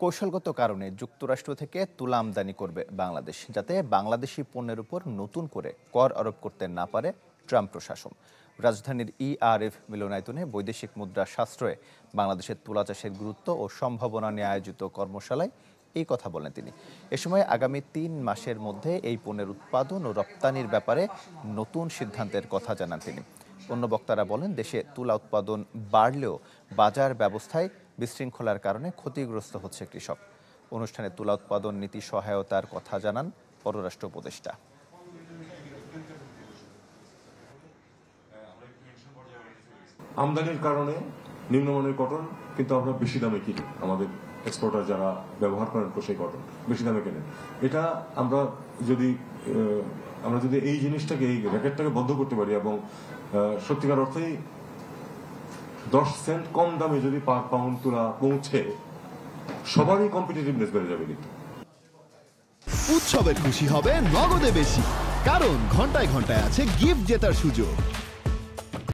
কৌশলগত কারণে যুক্তরাষ্ট্র থেকে তুলা আমদানি করবে বাংলাদেশ, যাতে বাংলাদেশি পণ্যের উপর নতুন করে কর আরোপ করতে না পারে ট্রাম্প প্রশাসন। রাজধানীর ইআরএফ মিলনায়তনে বৈদেশিক মুদ্রা সাশ্রয়ে বাংলাদেশের তুলা চাষের গুরুত্ব ও সম্ভাবনা নিয়ে আয়োজিত কর্মশালায় এই কথা বলেন তিনি। এ সময় আগামী ৩ মাসের মধ্যে এই পণ্যের উৎপাদন ও রপ্তানির ব্যাপারে নতুন সিদ্ধান্তের কথা জানান তিনি। অন্য বক্তারা বলেন, দেশে তুলা উৎপাদন বাড়লেও বাজার ব্যবস্থায় বিশৃঙ্খলার কারণে ক্ষতিগ্রস্ত হচ্ছে কৃষক। অনুষ্ঠানে তুলা উৎপাদন নীতি সহায়তার কথা জানান পররাষ্ট্র উপদেষ্টা। আমদানির কারণে নিম্নমানের কটন কিন্তু আমরা বেশি দামে কিনি, আমাদের এক্সপোর্টার যারা ব্যবহার করেন সেই কটন বেশি দামে কেনেন। এটা আমরা যদি এই জিনিসটাকে, এই র্যাকেটটাকে বন্ধ করতে পারি এবং সত্যিকার অর্থেই 10 সেন্ট কম দামে যদি পার পাউন্ড তুলা পৌঁছে, সবারই কম্পিটিটিভনেস বেড়ে যাবে। কিন্তু উৎসবের খুশি হবে নগদে বেশি, কারণ ঘন্টায় ঘন্টায় আছে গিফট জেতার সুযোগ।